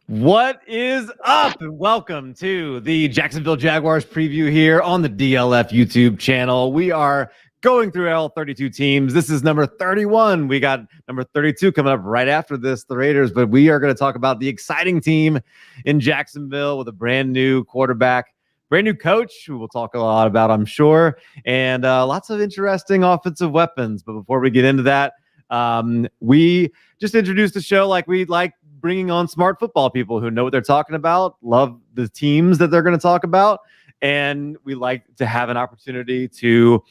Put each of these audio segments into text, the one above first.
What is up? And welcome to the Jacksonville Jaguars preview here on the DLF YouTube channel. We are going through all 32 teams. This is number 31. We got number 32 coming up right after this, the Raiders. But we are going to talk about the exciting team in Jacksonville with a brand new quarterback, brand new coach, who we'll talk a lot about, I'm sure, and lots of interesting offensive weapons. But before we get into that, we just introduced the show like we like bringing on smart football people who know what they're talking about, love the teams that they're going to talk about, and we like to have an opportunity to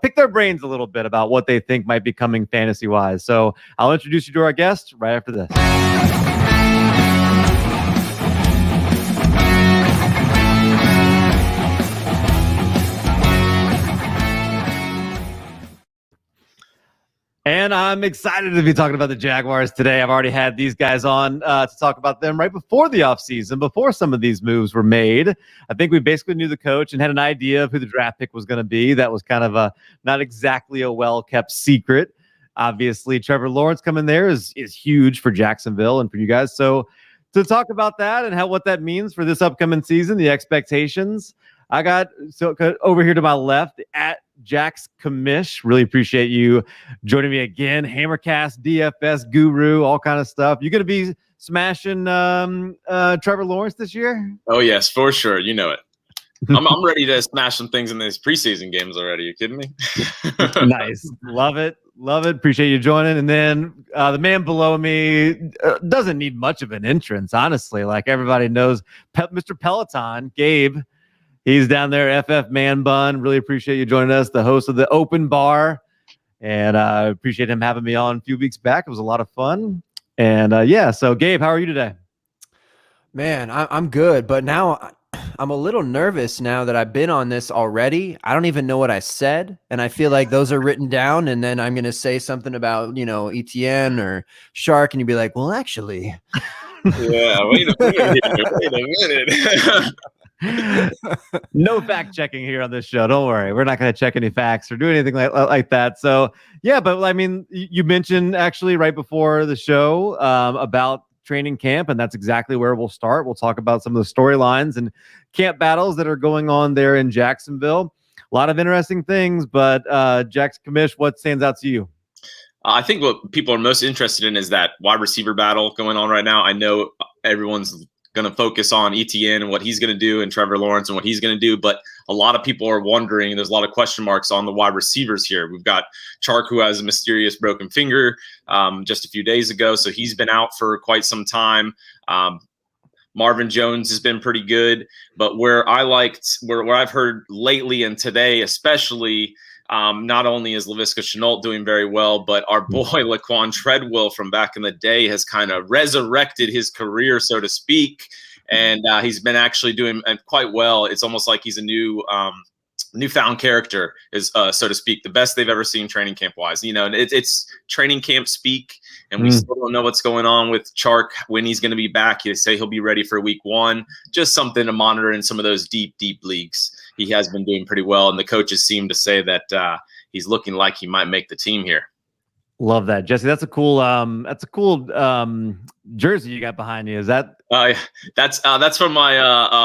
pick their brains a little bit about what they think might be coming fantasy-wise. So I'll introduce you to our guest right after this. And I'm excited to be talking about the Jaguars today. I've already had these guys on to talk about them right before the offseason, before some of these moves were made. I think we basically knew the coach and had an idea of who the draft pick was going to be. That was kind of not exactly a well-kept secret. Obviously, Trevor Lawrence coming there is huge for Jacksonville and for you guys. So to talk about that and what that means for this upcoming season, the expectations, I got over here to my left at Jax Commish. Really appreciate you joining me again. Hammercast, DFS guru, all kind of stuff. You going to be smashing Trevor Lawrence this year? Oh, yes, for sure. You know it. I'm ready to smash some things in these preseason games already. You kidding me? Nice. Love it. Love it. Appreciate you joining. And then the man below me doesn't need much of an entrance, honestly. Like everybody knows, Mr. Peloton, Gabe. He's down there, FF Man Bun. Really appreciate you joining us, the host of the Open Bar. And I appreciate him having me on a few weeks back. It was a lot of fun. And so Gabe, how are you today? Man, I'm good. But now I'm a little nervous now that I've been on this already. I don't even know what I said. And I feel like those are written down. And then I'm going to say something about, ETN or Shark. And you'd be like, well, actually. Yeah, wait a minute. No fact checking here on this show. Don't worry. We're not going to check any facts or do anything like that. So, yeah, but I mean, you mentioned actually right before the show about training camp, and that's exactly where we'll start. We'll talk about some of the storylines and camp battles that are going on there in Jacksonville. A lot of interesting things, but Jax Commish, what stands out to you? I think what people are most interested in is that wide receiver battle going on right now. I know everyone's going to focus on ETN and what he's going to do and Trevor Lawrence and what he's going to do. But a lot of people are wondering, there's a lot of question marks on the wide receivers here. We've got Chark, who has a mysterious broken finger just a few days ago. So he's been out for quite some time. Marvin Jones has been pretty good. But where I've heard lately and today, especially, not only is Laviska Shenault doing very well, but our boy Laquan Treadwell from back in the day has kind of resurrected his career, so to speak, and he's been actually doing quite well. It's almost like he's a newfound character, so to speak, the best they've ever seen training camp wise. It's training camp speak, and we still don't know what's going on with Chark, when he's going to be back. They say he'll be ready for week 1. Just something to monitor in some of those deep leagues. He has been doing pretty well, and the coaches seem to say that he's looking like he might make the team here. Love that, Jesse. That's a cool jersey you got behind you. Is that? That's from my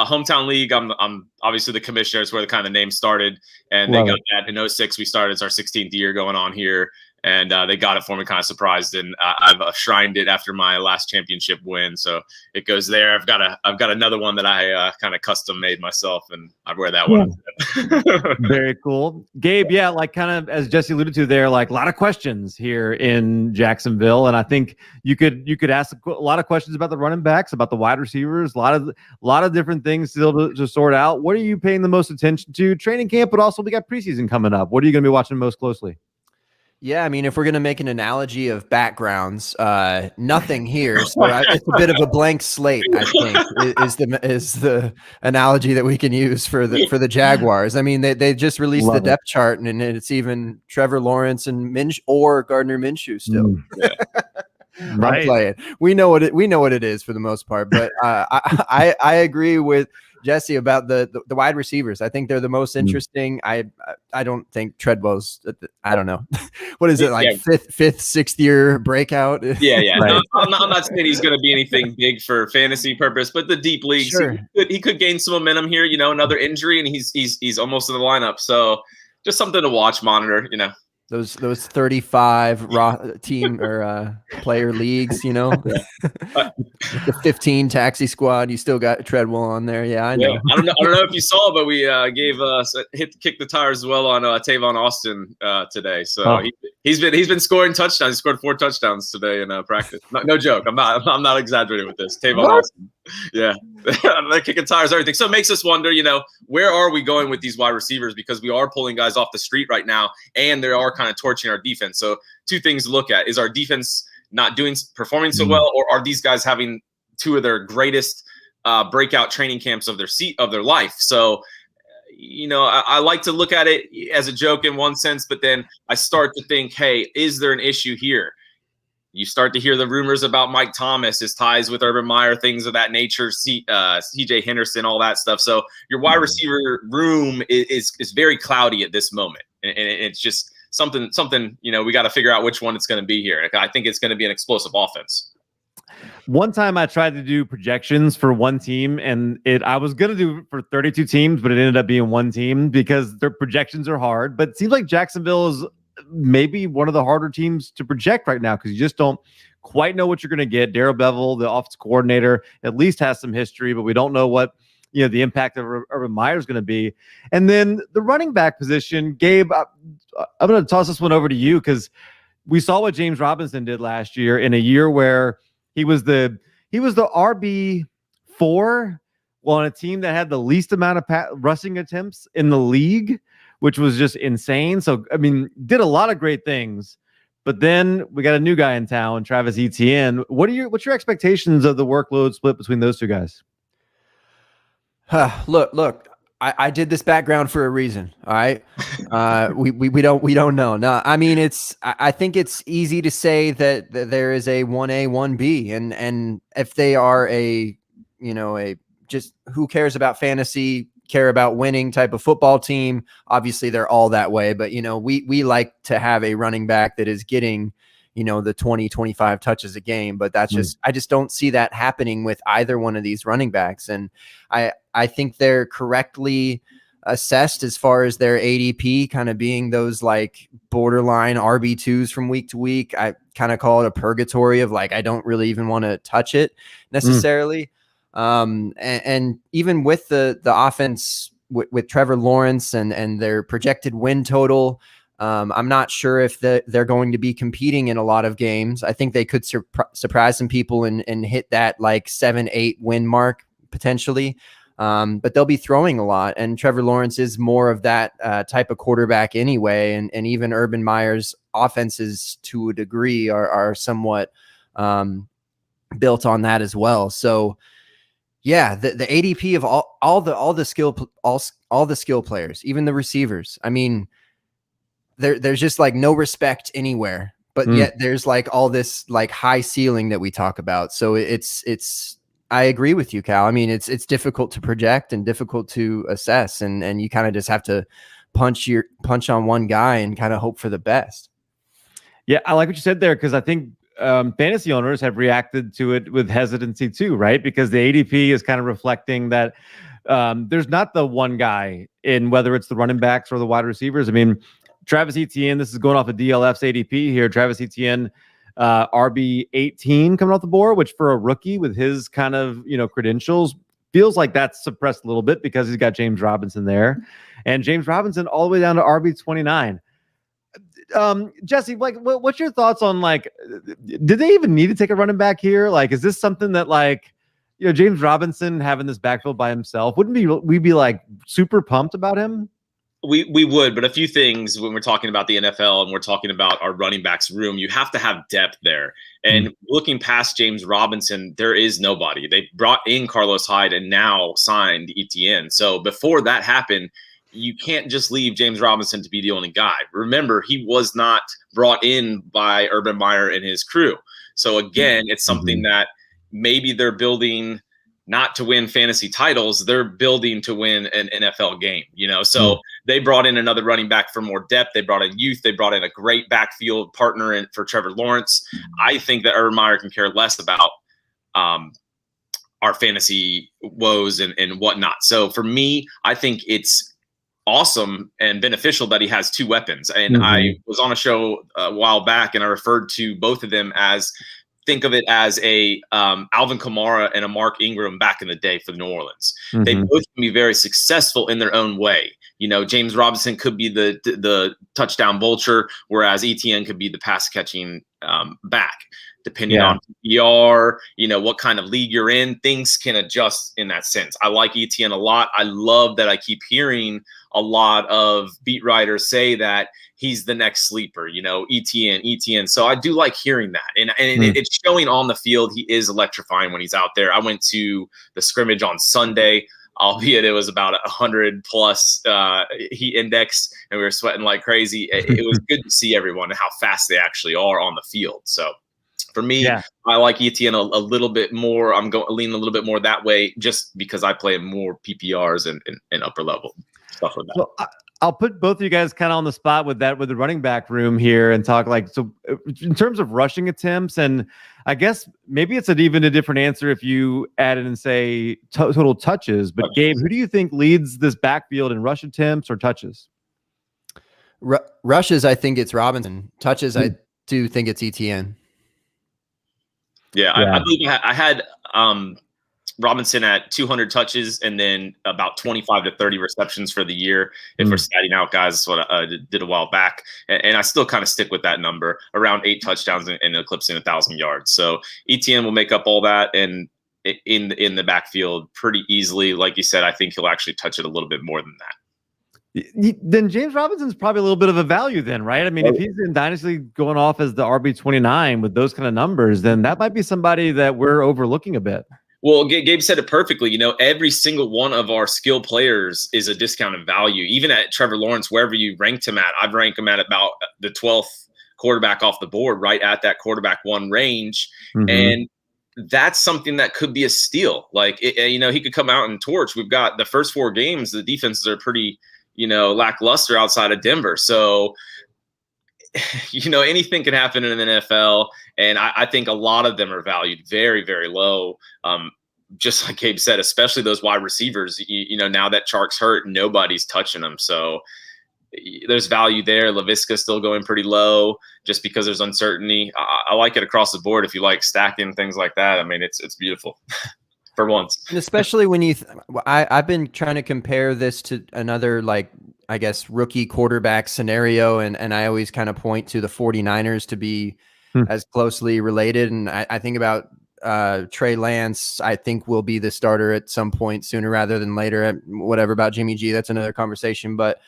hometown league. I'm obviously the commissioner. It's where the kind of name started, and they got that in 2006. We started. It's our 16th year going on here. And they got it for me, kind of surprised, and I've shrined it after my last championship win. So it goes there. I've got another one that I kind of custom made myself, and I wear that one. Very cool, Gabe. Yeah, like kind of as Jesse alluded to there, like a lot of questions here in Jacksonville, and I think you could ask a lot of questions about the running backs, about the wide receivers, a lot of different things still to sort out. What are you paying the most attention to? Training camp, but also we got preseason coming up. What are you going to be watching most closely? Yeah, I mean, if we're going to make an analogy of backgrounds, nothing here. So it's a bit of a blank slate, I think, is the analogy that we can use for the Jaguars. I mean, they just released the depth chart, and it's even Trevor Lawrence and or Gardner Minshew still. Right. I'm playing. We know what it is for the most part, but I agree with Jesse, about the wide receivers. I think they're the most interesting. I don't think Treadwell's. I don't know. What is it like? Fifth, sixth year breakout? Yeah. Right. No, I'm not saying he's going to be anything big for fantasy purpose, but the deep leagues, Sure. he could gain some momentum here. Another injury, and he's almost in the lineup. So just something to watch, monitor. Those 35 raw team or player leads, the 15 taxi squad. You still got Treadwell on there. Yeah, I know. Yeah. I don't know if you saw, but we kick the tires as well on Tavon Austin today. So he's been scoring touchdowns. He scored 4 touchdowns today in practice. No joke. I'm not exaggerating with this. Tavon Austin. Yeah, they're kicking tires, everything. So it makes us wonder, where are we going with these wide receivers? Because we are pulling guys off the street right now, and they are kind of torching our defense. So 2 things to look at: is our defense not performing so well, or are these guys having 2 of their greatest breakout training camps of their life? So, I like to look at it as a joke in one sense, but then I start to think, hey, is there an issue here? You start to hear the rumors about Mike Thomas, his ties with Urban Meyer, things of that nature, CJ Henderson, all that stuff. So your wide receiver room is very cloudy at this moment. And it's just something, we got to figure out which one it's going to be here. I think it's going to be an explosive offense. One time I tried to do projections for one team, and I was going to do for 32 teams, but it ended up being one team because their projections are hard. But it seems like Jacksonville is maybe one of the harder teams to project right now because you just don't quite know what you're going to get. Darrell Bevel, the offense coordinator, at least has some history, but we don't know what the impact of Urban Meyer is going to be. And then the running back position, Gabe, I'm going to toss this one over to you because we saw what James Robinson did last year in a year where he was the RB4 on a team that had the least amount of rushing attempts in the league, which was just insane. So, did a lot of great things. But then we got a new guy in town, Travis Etienne. What's your expectations of the workload split between those 2 guys? Look. I did this background for a reason. All right. We don't know. No, I think it's easy to say that there is a 1A, 1B, and if they are a just who cares about fantasy, care about winning type of football team, obviously they're all that way. But we like to have a running back that is getting the 20, 25 touches a game, but that's I just don't see that happening with either one of these running backs. And I think they're correctly assessed as far as their ADP kind of being those like borderline RB2s from week to week. I kind of call it a purgatory of like, I don't really even want to touch it necessarily. And even with the offense with Trevor Lawrence and their projected win total, I'm not sure if they're going to be competing in a lot of games. I think they could surprise some people and hit that like 7-8 win mark potentially. But they'll be throwing a lot, and Trevor Lawrence is more of that type of quarterback anyway. And even Urban Meyer's offenses to a degree are somewhat built on that as well. So yeah, the ADP of all the skill players, even the receivers. There's just like no respect anywhere, but yet there's like all this like high ceiling that we talk about. So it's I agree with you, Cal. It's difficult to project and difficult to assess, and you kind of just have to punch on one guy and kind of hope for the best. Yeah, I like what you said there because I think fantasy owners have reacted to it with hesitancy too, right? Because the ADP is kind of reflecting that there's not the one guy in whether it's the running backs or the wide receivers. Travis Etienne, this is going off of DLF's ADP here. Travis Etienne, RB 18 coming off the board, which for a rookie with his kind of credentials feels like that's suppressed a little bit because he's got James Robinson there, and James Robinson all the way down to RB 29. Jesse, like, what's your thoughts on like, did they even need to take a running back here? Like, is this something that like, James Robinson having this backfield by himself, wouldn't we be like super pumped about him? We would, but a few things when we're talking about the NFL and we're talking about our running backs room, you have to have depth there. And looking past James Robinson, there is nobody. They brought in Carlos Hyde and now signed Etienne. So before that happened, you can't just leave James Robinson to be the only guy. Remember, he was not brought in by Urban Meyer and his crew. So again, it's something that maybe they're building not to win fantasy titles. They're building to win an NFL game, So they brought in another running back for more depth. They brought in youth. They brought in a great backfield partner for Trevor Lawrence. I think that Urban Meyer can care less about our fantasy woes and whatnot. So for me, I think it's awesome and beneficial that he has two weapons. And I was on a show a while back, and I referred to both of them as, think of it as a Alvin Kamara and a Mark Ingram back in the day for New Orleans. They both can be very successful in their own way. James Robinson could be the touchdown vulture, whereas ETN could be the pass catching back. Depending on PPR, what kind of league you're in, things can adjust in that sense. I like ETN a lot. I love that I keep hearing a lot of beat writers say that he's the next sleeper, ETN. So I do like hearing that. And it's showing on the field. He is electrifying when he's out there. I went to the scrimmage on Sunday, albeit it was about 100 plus heat index, and we were sweating like crazy. It was good to see everyone and how fast they actually are on the field. So for me, I like ETN a little bit more. I'm going to lean a little bit more that way just because I play more PPRs and upper level stuff like that. So I'll put both of you guys kind of on the spot with the running back room here and talk so in terms of rushing attempts, and I guess maybe it's even a different answer if you add it and say total touches. But Gabe, who do you think leads this backfield in rush attempts or touches? Rushes, I think it's Robinson. Touches, I do think it's ETN. Yeah. I believe I had Robinson at 200 touches and then about 25 to 30 receptions for the year. If we're statting out guys, that's what I did a while back. And I still kind of stick with that number, around 8 touchdowns and eclipsing 1,000 yards. So ETN will make up all that and in the backfield pretty easily. Like you said, I think he'll actually touch it a little bit more than that. Then James Robinson's probably a little bit of a value then, right? I mean, if he's in Dynasty going off as the RB29 with those kind of numbers, then that might be somebody that we're overlooking a bit. Well, Gabe said it perfectly. Every single one of our skill players is a discounted value. Even at Trevor Lawrence, wherever you ranked him at, I've ranked him at about the 12th quarterback off the board, right at that quarterback one range. And that's something that could be a steal. Like, he could come out and torch. We've got the first 4 games, the defenses are pretty lackluster outside of Denver. So, anything can happen in the NFL. And I think a lot of them are valued very, very low. Just like Gabe said, especially those wide receivers, now that Chark's hurt, nobody's touching them. So there's value there. LaVisca's still going pretty low just because there's uncertainty. I like it across the board. If you like stacking things like that, I mean, it's beautiful. For once. And especially when I've been trying to compare this to another, rookie quarterback scenario. And I always kind of point to the 49ers to be as closely related. And I think about Trey Lance, I think will be the starter at some point sooner rather than later. Whatever about Jimmy G, that's another conversation. But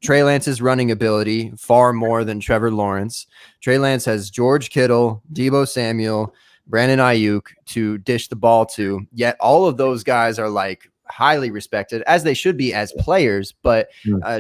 Trey Lance's running ability far more than Trevor Lawrence. Trey Lance has George Kittle, Deebo Samuel, Brandon Ayuk to dish the ball to, yet all of those guys are highly respected, as they should be as players. But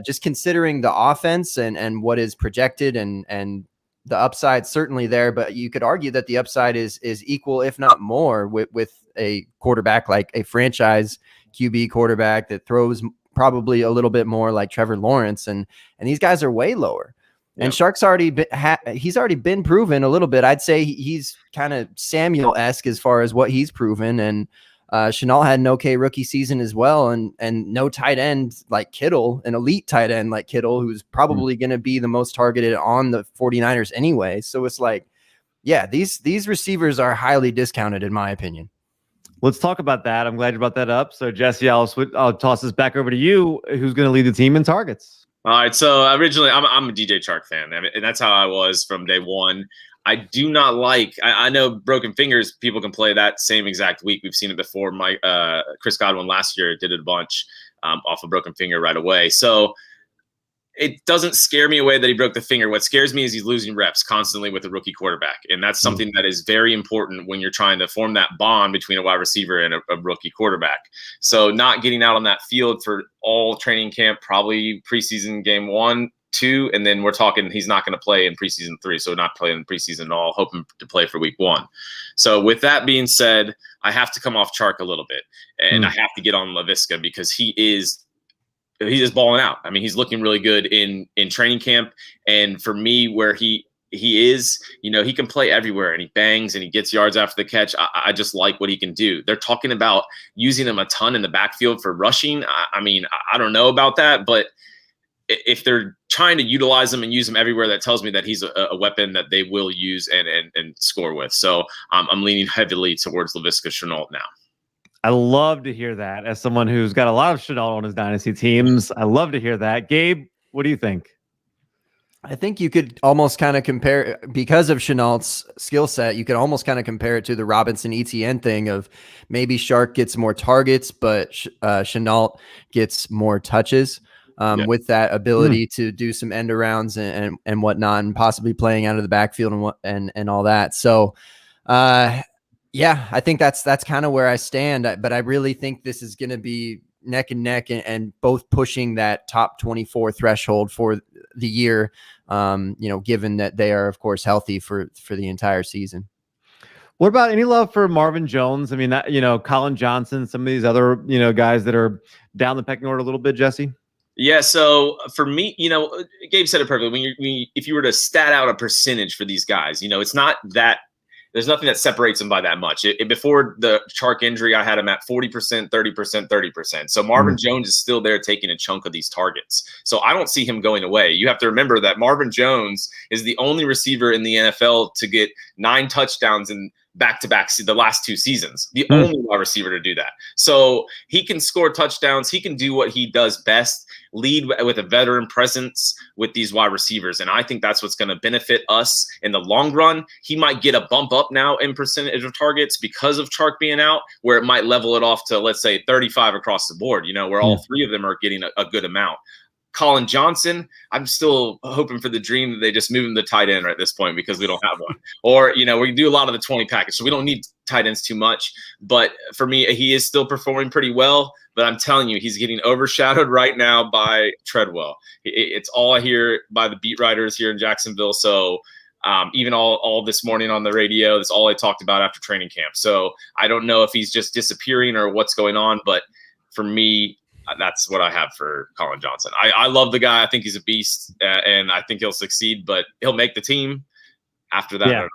just considering the offense and what is projected and the upside certainly there, but you could argue that the upside is equal, if not more, with a quarterback like a franchise QB quarterback that throws probably a little bit more like Trevor Lawrence, and these guys are way lower. And Shark's he's already been proven a little bit. I'd say he's kind of Samuel-esque as far as what he's proven. And Shenault had an okay rookie season as well. And no tight end like Kittle, an elite tight end like Kittle, who's probably going to be the most targeted on the 49ers anyway. So it's these receivers are highly discounted in my opinion. Let's talk about that. I'm glad you brought that up. So Jesse, I'll toss this back over to you. Who's going to lead the team in targets? All right, so originally I'm a DJ Chark fan, and that's how I was from day one. I do not like. I know broken fingers. People can play that same exact week. We've seen it before. Chris Godwin last year did it a bunch off a broken finger right away. So it doesn't scare me away that he broke the finger. What scares me is he's losing reps constantly with a rookie quarterback. And that's something that is very important when you're trying to form that bond between a wide receiver and a rookie quarterback. So not getting out on that field for all training camp, probably preseason game 1, 2, and then we're talking he's not going to play in preseason 3, so not playing in preseason at all, hoping to play for week 1. So with that being said, I have to come off Chark a little bit, and I have to get on Laviska because he is balling out. I mean, he's looking really good in training camp, and for me, where he is, he can play everywhere, and he bangs and he gets yards after the catch. I just like what he can do. They're talking about using him a ton in the backfield for rushing. I mean, I don't know about that, but if they're trying to utilize him and use him everywhere, that tells me that he's a weapon that they will use and score with. So I'm leaning heavily towards Laviska Shenault now. I love to hear that. As someone who's got a lot of Shenault on his dynasty teams, I love to hear that. Gabe, what do you think? I think you could almost kind of compare, because of Chenault's skill set, you could almost kind of compare it to the Robinson Etienne thing of maybe Chark gets more targets, but Shenault gets more touches with that ability to do some end arounds and whatnot, and possibly playing out of the backfield and all that. So, yeah, I think that's kind of where I stand, but I really think this is going to be neck and neck and both pushing that top 24 threshold for the year, given that they are, of course, healthy for the entire season. What about any love for Marvin Jones? I mean, Colin Johnson, some of these other, guys that are down the pecking order a little bit, Jesse? Yeah, so for me, Gabe said it perfectly. If you were to stat out a percentage for these guys, it's not that there's nothing that separates them by that much. Before the Chark injury, I had him at 40%, 30%, 30%. So Marvin Jones is still there taking a chunk of these targets. So I don't see him going away. You have to remember that Marvin Jones is the only receiver in the NFL to get 9 touchdowns in back-to-back the last 2 seasons. The only wide receiver to do that. So he can score touchdowns. He can do what he does best, lead with a veteran presence with these wide receivers. And I think that's what's going to benefit us in the long run. He might get a bump up now in percentage of targets because of Chark being out, where it might level it off to, let's say, 35 across the board, where all 3 of them are getting a good amount. Colin Johnson, I'm still hoping for the dream that they just move him to tight end at this point because we don't have one. Or, we do a lot of the 20 package, so we don't need tight ends too much. But for me, he is still performing pretty well. But I'm telling you, he's getting overshadowed right now by Treadwell. It's all I hear by the beat writers here in Jacksonville. So even all this morning on the radio, that's all I talked about after training camp. So I don't know if he's just disappearing or what's going on. But for me, that's what I have for Colin Johnson. I love the guy. I think he's a beast, and I think he'll succeed, but he'll make the team after that. Yeah.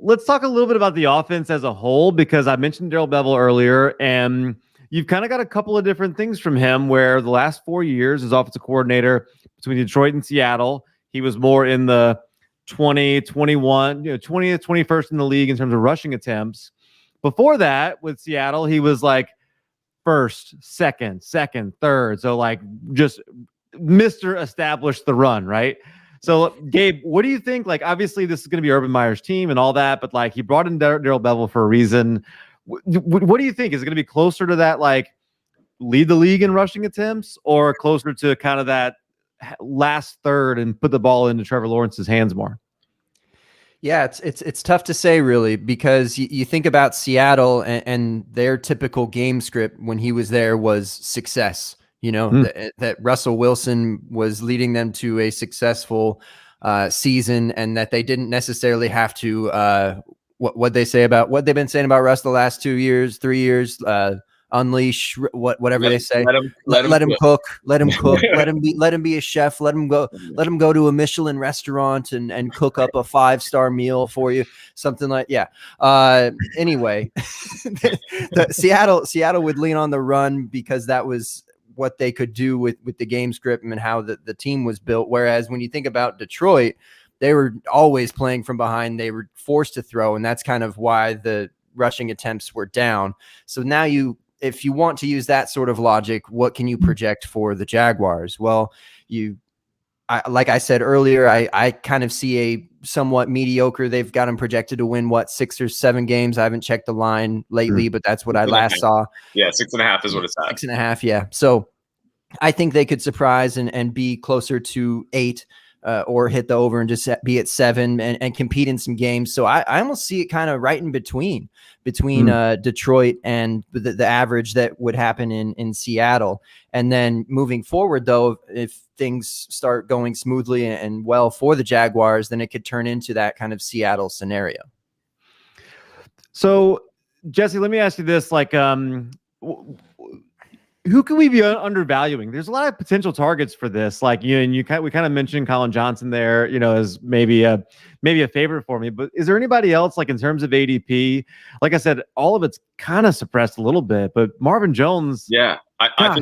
Let's talk a little bit about the offense as a whole, because I mentioned Darrell Bevell earlier, and you've kind of got a couple of different things from him where the last 4 years as offensive coordinator between Detroit and Seattle, he was more in the 20, 21, 20th, 21st in the league in terms of rushing attempts. Before that, with Seattle, he was like first, second, third. So like just Mr. Established the run, right? So Gabe, what do you think? Like, obviously this is going to be Urban Meyer's team and all that, but like he brought in Darrell Bevell for a reason. What do you think? Is it going to be closer to that, like lead the league in rushing attempts, or closer to kind of that last third and put the ball into Trevor Lawrence's hands more? Yeah, it's tough to say really, because you think about Seattle and their typical game script when he was there was success. That Russell Wilson was leading them to a successful season, and that they didn't necessarily have to what they've been saying about Russ the last 2 years, 3 years. Unleash whatever they say. Let him cook. Let him be a chef. Let him go to a Michelin restaurant and cook up a 5-star meal for you. Something like anyway, Seattle would lean on the run because that was what they could do with the game script and how the team was built. Whereas when you think about Detroit, they were always playing from behind. They were forced to throw, and that's kind of why the rushing attempts were down. So now if you want to use that sort of logic, what can you project for the Jaguars? Well, like I said earlier, I kind of see a somewhat mediocre. They've got them projected to win 6 or 7 games. I haven't checked the line lately, but that's what I last saw. Yeah, 6.5 is what it's at. 6.5, yeah. So I think they could surprise and be closer to 8. or hit the over and just be at 7 and compete in some games. So I almost see it kind of right in between Detroit and the average that would happen in Seattle. And then moving forward, though, if things start going smoothly and well for the Jaguars, then it could turn into that kind of Seattle scenario. So, Jesse, let me ask you this: like, who can we be undervaluing? There's a lot of potential targets for this. Like, and we kind of mentioned Colin Johnson there, as maybe a favorite for me. But is there anybody else, like in terms of ADP? Like I said, all of it's kind of suppressed a little bit, but Marvin Jones. Yeah, I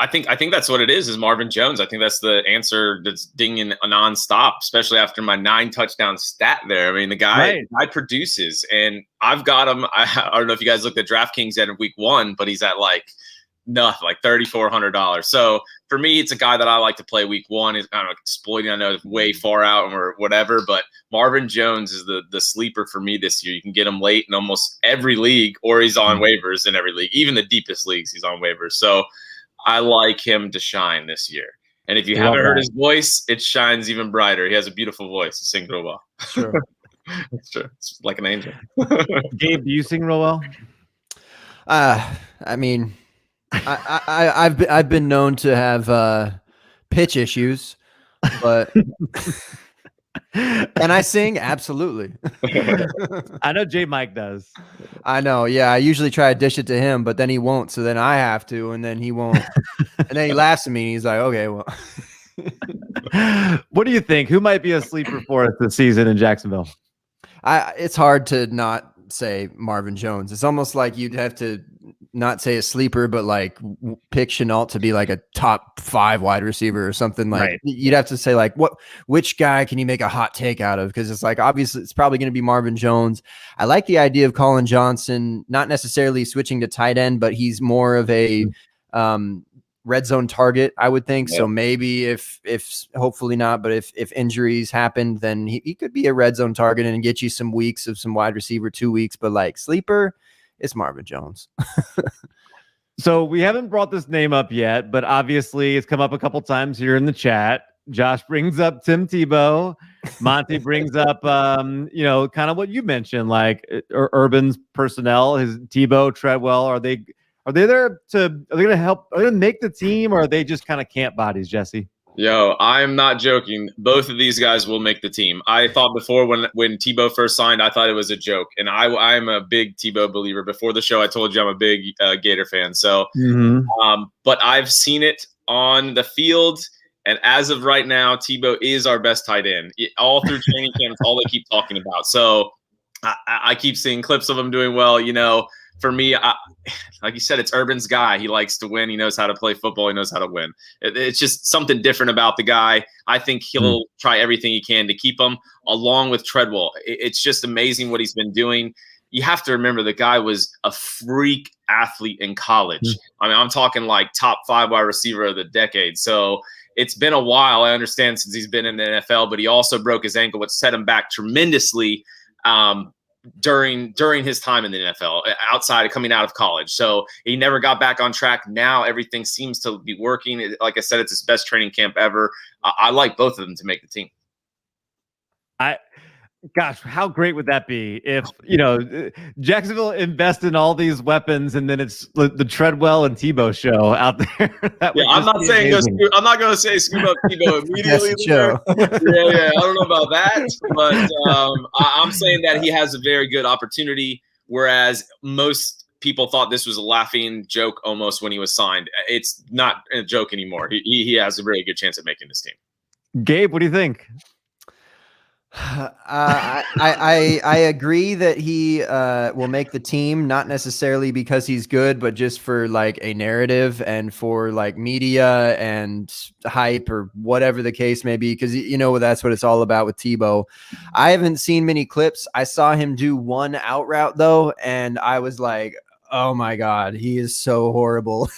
think that's what it is Marvin Jones. I think that's the answer that's dinging nonstop, especially after my 9 touchdown stat there. I mean, the guy produces, and I've got him. I don't know if you guys looked at DraftKings at week 1, but he's at like $3,400. So for me, it's a guy that I like to play week 1. He's kind of exploiting. I know it's way far out or whatever, but Marvin Jones is the sleeper for me this year. You can get him late in almost every league, or he's on waivers in every league. Even the deepest leagues, he's on waivers. So I like him to shine this year. And if you haven't heard his voice, it shines even brighter. He has a beautiful voice. He sings real well. Sure. It's true. It's like an angel. Gabe, do you sing real well? I mean, I've been known to have pitch issues, but and I sing absolutely. I know J Mike does. I know, yeah. I usually try to dish it to him, but then he won't. So then I have to, and then he won't. And then he laughs at me, and he's like, "Okay, well." What do you think? Who might be a sleeper for us this season in Jacksonville? It's hard to not say Marvin Jones. It's almost like you'd have to not say a sleeper, but like pick Chenault to be like a top 5 wide receiver or something. Like you'd have to say like which guy can you make a hot take out of? Because it's like obviously it's probably going to be Marvin Jones. I like the idea of Colin Johnson, not necessarily switching to tight end, but he's more of a red zone target, I would think. So maybe if hopefully not, but if injuries happen, then he could be a red zone target and get you some weeks of some wide receiver, 2 weeks. But like sleeper, it's Marvin Jones. So we haven't brought this name up yet, but obviously it's come up a couple times here in the chat. Josh brings up Tim Tebow. Monty brings up, kind of what you mentioned, like Urban's personnel, his Tebow, Treadwell. Are they there are they going to help? Are they going to make the team, or are they just kind of camp bodies, Jesse? Yo, I'm not joking. Both of these guys will make the team. I thought before when Tebow first signed, I thought it was a joke. And I'm a big Tebow believer. Before the show, I told you I'm a big Gator fan. So, but I've seen it on the field. And as of right now, Tebow is our best tight end. All through training camp, it's all they keep talking about. So I keep seeing clips of him doing well. For me, like you said, it's Urban's guy. He likes to win. He knows how to play football. He knows how to win. It's just something different about the guy. I think he'll try everything he can to keep him, along with Treadwell. It's just amazing what he's been doing. You have to remember the guy was a freak athlete in college. I mean, I'm talking like top 5 wide receiver of the decade. So it's been a while, I understand, since he's been in the NFL, but he also broke his ankle, which set him back tremendously during his time in the NFL, outside of coming out of college. So he never got back on track. Now everything seems to be working. Like I said, it's his best training camp ever. I like both of them to make the team. Gosh, how great would that be if, Jacksonville invest in all these weapons and then it's the Treadwell and Tebow show out there. I'm not saying I'm not going to say scoop up Tebow immediately. Yeah. I don't know about that, but I'm saying that he has a very good opportunity, whereas most people thought this was a laughing joke almost when he was signed. It's not a joke anymore. He has a really good chance at making this team. Gabe, what do you think? I agree that he will make the team, not necessarily because he's good, but just for like a narrative and for like media and hype or whatever the case may be, because that's what it's all about with Tebow. I haven't seen many clips. I saw him do one out route though, and I was like, oh my God, he is so horrible.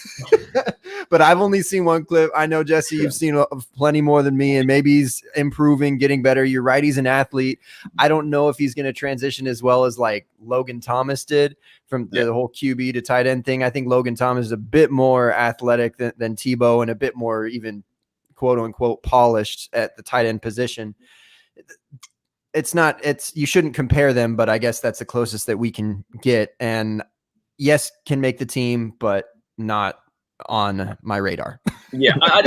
But I've only seen one clip. I know, Jesse, you've seen plenty more than me, and maybe he's improving, getting better. You're right, he's an athlete. I don't know if he's going to transition as well as like Logan Thomas did from the whole QB to tight end thing. I think Logan Thomas is a bit more athletic than Tebow, and a bit more even quote unquote polished at the tight end position. You shouldn't compare them, but I guess that's the closest that we can get. And yes, can make the team, but not on my radar. Yeah, I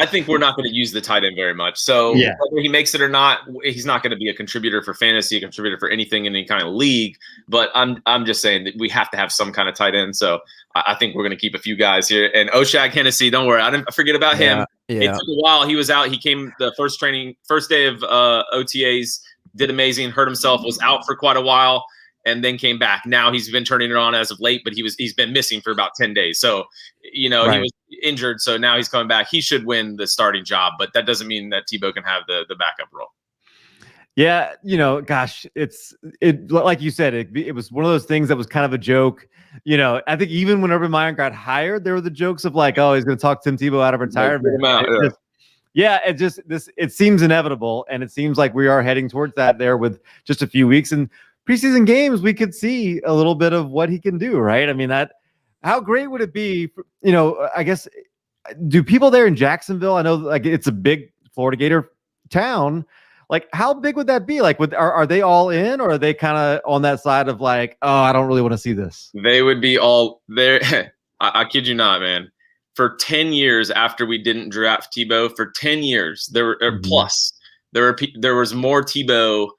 think we're not going to use the tight end very much. So whether he makes it or not, he's not going to be a contributor for fantasy, a contributor for anything in any kind of league. But I'm just saying that we have to have some kind of tight end. So I think we're going to keep a few guys here. And Oshag Hennessy, don't worry, I didn't forget about him. Yeah. It took a while. He was out. He came the first day of OTAs, did amazing, hurt himself, was out for quite a while, and then came back. Now he's been turning it on as of late, but he's been missing for about 10 days. So, he was injured. So now he's coming back. He should win the starting job, but that doesn't mean that Tebow can have the backup role. Yeah, gosh, it like you said, it was one of those things that was kind of a joke. I think even when Urban Meyer got hired, there were the jokes of like, oh, he's going to talk Tim Tebow out of retirement. It seems inevitable, and it seems like we are heading towards that there with just a few weeks. And preseason games, we could see a little bit of what he can do, right? I mean, how great would it be? I guess, do people there in Jacksonville? I know, like, it's a big Florida Gator town. Like, how big would that be? Like, are they all in, or are they kind of on that side of like, oh, I don't really want to see this? They would be all there. I kid you not, man. For 10 years after we didn't draft Tebow, for 10 years, there was more Tebow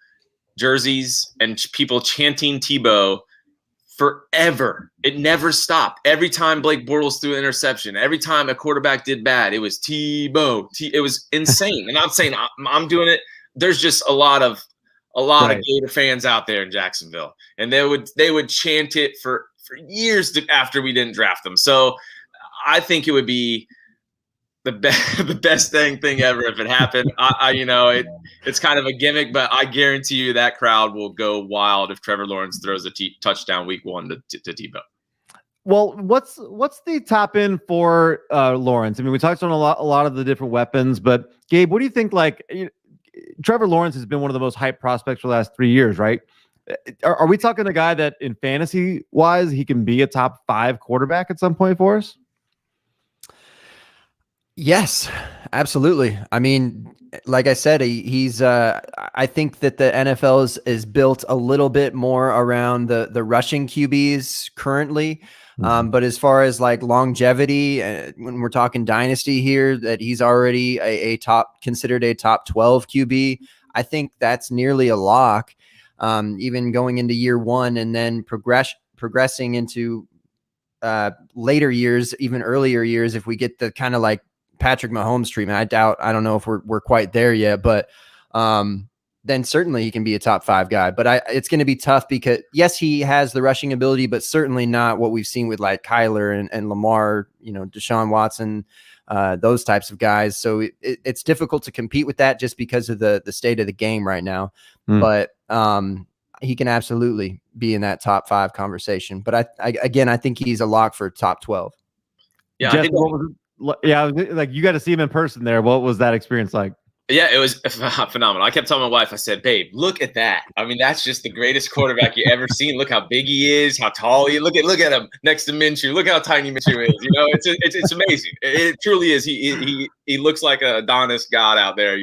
jerseys and people chanting Tebow forever. It never stopped. Every time Blake Bortles threw an interception, every time a quarterback did bad, it was Tebow. It was insane. And I'm saying I'm doing it. There's just a lot of Gator fans out there in Jacksonville, and they would chant it for years after we didn't draft them. So I think it would be the best thing ever if it happened. It's kind of a gimmick, but I guarantee you that crowd will go wild if Trevor Lawrence throws a touchdown week 1 to Tebow. Well, what's the top end for Lawrence? I mean, we talked on a lot of the different weapons, but Gabe, what do you think? Like, Trevor Lawrence has been one of the most hyped prospects for the last 3 years, right? Are we talking a guy that in fantasy wise, he can be a top 5 quarterback at some point for us? Yes, absolutely. I mean, like I said, he's I think that the NFL is built a little bit more around the rushing QBs currently. But as far as like longevity, when we're talking dynasty here, that he's already considered a top 12 QB, I think that's nearly a lock. Even going into year 1 and then progressing into later years, even earlier years, if we get the kind of like Patrick Mahomes treatment, I don't know if we're quite there yet, but then certainly he can be a top 5 guy. But it's going to be tough because yes, he has the rushing ability, but certainly not what we've seen with like Kyler and Lamar, Deshaun Watson, those types of guys. So it's difficult to compete with that just because of the state of the game right now. But he can absolutely be in that top 5 conversation. But I think he's a lock for top 12. Yeah, Jeff, like you got to see him in person there. What was that experience like? Yeah, it was phenomenal. I kept telling my wife, I said, babe, look at that. I mean, that's just the greatest quarterback you ever seen. Look how big he is, how tall he is. Look at him next to Minshew. Look how tiny Minshew is. It's amazing. It truly is. He looks like an Adonis god out there,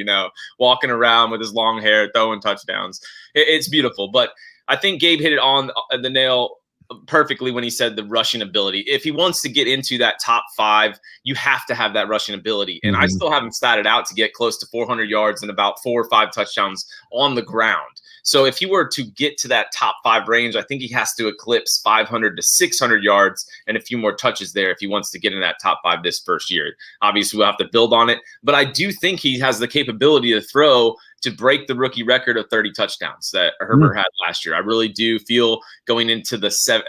walking around with his long hair, throwing touchdowns. It's beautiful. But I think Gabe hit it on the nail perfectly when he said the rushing ability. If he wants to get into that top 5, you have to have that rushing ability. And I still haven't statted out to get close to 400 yards and about 4 or 5 touchdowns on the ground. So if he were to get to that top 5 range, I think he has to eclipse 500 to 600 yards and a few more touches there if he wants to get in that top 5 this first year. Obviously, we'll have to build on it. But I do think he has the capability to throw to break the rookie record of 30 touchdowns that Herbert had last year. I really do feel going into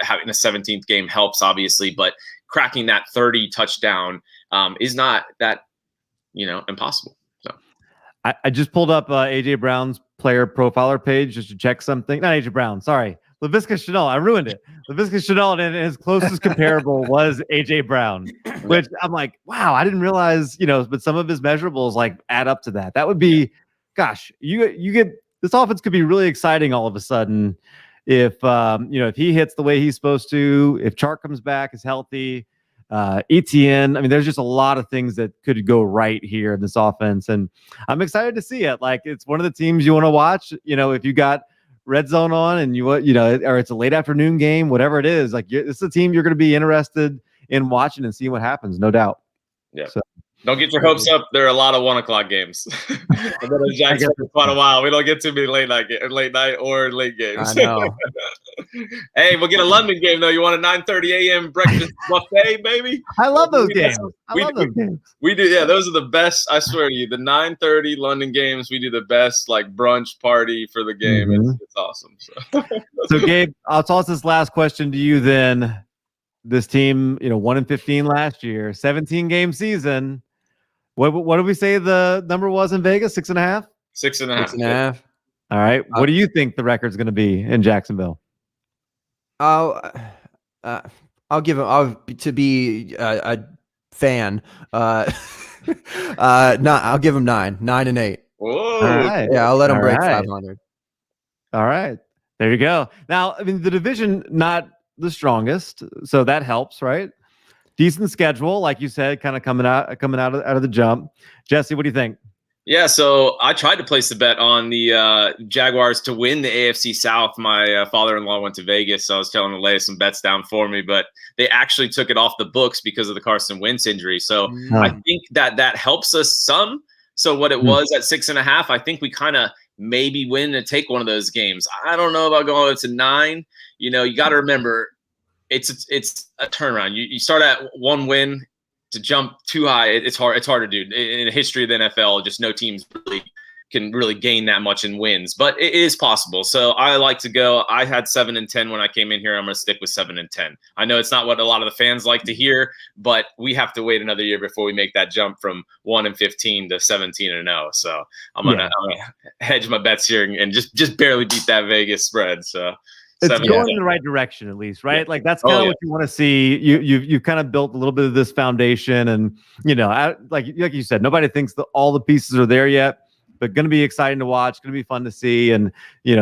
having a 17th game helps, obviously, but cracking that 30 touchdown is not that, impossible. So I just pulled up AJ Brown's player profiler page just to check something. Not AJ Brown, sorry. Laviska Shenault. I ruined it. Laviska Shenault, and his closest comparable was AJ Brown, which I'm like, wow, I didn't realize, but some of his measurables like add up to that. That would be, gosh, you get this offense could be really exciting all of a sudden if if he hits the way he's supposed to, if Chark comes back, is healthy. ETN. I mean, there's just a lot of things that could go right here in this offense, and I'm excited to see it. Like, it's one of the teams you want to watch. If you got red zone on and or it's a late afternoon game, whatever it is, like this is a team you're going to be interested in watching and seeing what happens, no doubt. Yeah. So, don't get your hopes up. There are a lot of 1 o'clock games. I've been in Jacksonville for quite a while. We don't get too many late night or late games. I know. Hey, we'll get a London game though. You want a 9:30 a.m. breakfast buffet, baby? I love those games. I love those games. We do, yeah. Those are the best. I swear to you, the 9:30 London games. We do the best like brunch party for the game. Mm-hmm. It's awesome. So Gabe, I'll toss this last question to you then. This team, 1-15 last year, 17-game season. What did we say the number was in Vegas? 6.5? 6.5. 6.5. All right. What do you think the record's going to be in Jacksonville? I'll give him. To be a fan. I'll give him 9 and 8. Whoa. All right. Yeah, I'll let him All break right. 500. All right. There you go. Now, I mean, the division not the strongest, so that helps, right? Decent schedule, like you said, kind of coming out of the jump. Jesse, what do you think? Yeah, so I tried to place the bet on the Jaguars to win the AFC South. My father-in-law went to Vegas, so I was telling him to lay some bets down for me, but they actually took it off the books because of the Carson Wentz injury. So I think that helps us some. So what it was at 6.5, I think we kind of maybe win and take one of those games. I don't know about going to 9. You got to remember, it's a turnaround. You start at 1 win. To jump too high, it's hard to do. In the history of the NFL, just no teams can really gain that much in wins, but it is possible. So I like to go. I had 7 and 10 when I came in here. I'm going to stick with 7 and 10. I know it's not what a lot of the fans like to hear, but we have to wait another year before we make that jump from 1 and 15 to 17 and 0. So I'm gonna hedge my bets here and just barely beat that Vegas spread. So. It's going in the right direction, at least, right? Yeah. Like that's kind of what you want to see. You've kind of built a little bit of this foundation, and like you said, nobody thinks that all the pieces are there yet, but going to be exciting to watch. Going to be fun to see, and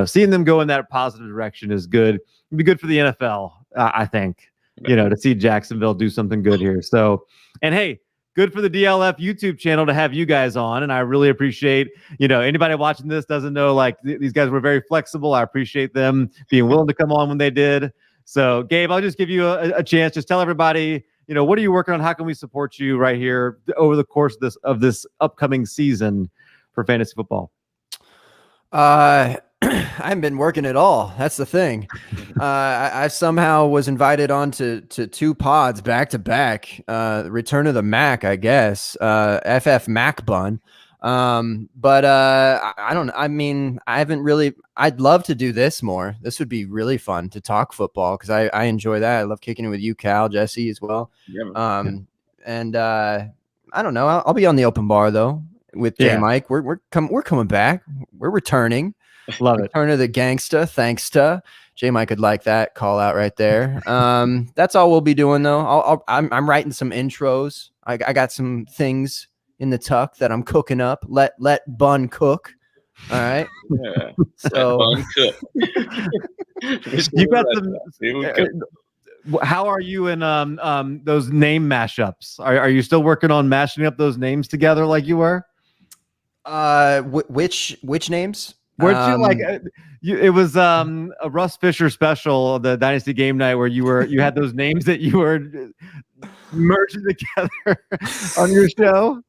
seeing them go in that positive direction is good. It'd be good for the NFL, I think. To see Jacksonville do something good here. So, and hey. Good for the DLF YouTube channel to have you guys on. And I really appreciate, anybody watching this doesn't know, like these guys were very flexible. I appreciate them being willing to come on when they did. So Gabe, I'll just give you a chance. Just tell everybody, what are you working on? How can we support you right here over the course of this upcoming season for fantasy football? I haven't been working at all. That's the thing. I somehow was invited on to 2 pods back to back. Return of the Mac, I guess. FF Mac Bun. But I don't. I mean, I haven't really. I'd love to do this more. This would be really fun to talk football because I enjoy that. I love kicking it with you, Cal, Jesse as well. Yeah, and I don't know. I'll be on the open bar though with J Mike. We're coming back. We're returning. Love it. Return of the gangsta. Thanks to J Mike could like that call out right there. That's all we'll be doing though. I'm writing some intros. I got some things in the tuck that I'm cooking up. Let Bun cook. All right. Yeah. So Bun cook. You got some. How are you in those name mashups? Are you still working on mashing up those names together like you were? Which names? Weren't you like it was a Russ Fisher special, the Dynasty Game Night, where you had those names that you were merging together on your show?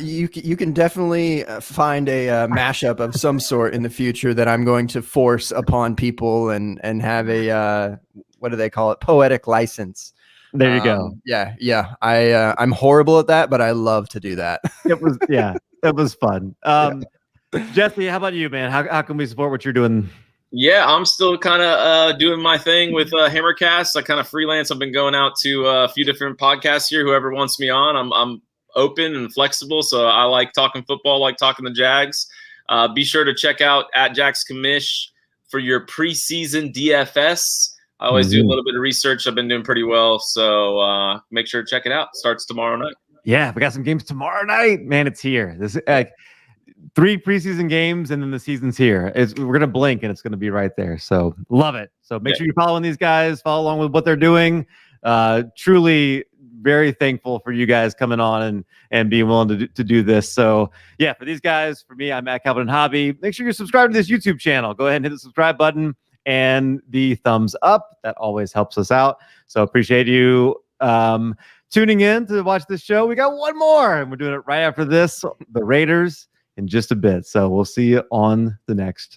You can definitely find a mashup of some sort in the future that I'm going to force upon people and have a what do they call it, poetic license. There you go. Yeah. I'm horrible at that, but I love to do that. It was fun. Jesse, how about you, man? How can we support what you're doing? Yeah, I'm still kind of doing my thing with Hammercast. I kind of freelance. I've been going out to a few different podcasts here. Whoever wants me on, I'm open and flexible. So I like talking football, like talking the Jags. Be sure to check out at Jax Commish for your preseason DFS. I always do a little bit of research. I've been doing pretty well. So make sure to check it out. Starts tomorrow night. Yeah, we got some games tomorrow night. Man, it's here. This 3 preseason games and then the season's here. We're gonna blink and it's gonna be right there. So love it. So make sure you're following these guys, follow along with what they're doing. Truly very thankful for you guys coming on and being willing to do this. So yeah, for these guys, for me, I'm Matt Calvin and Hobby. Make sure you're subscribed to this YouTube channel. Go ahead and hit the subscribe button and the thumbs up. That always helps us out. So appreciate you tuning in to watch this show. We got one more and we're doing it right after this, the Raiders, in just a bit. So we'll see you on the next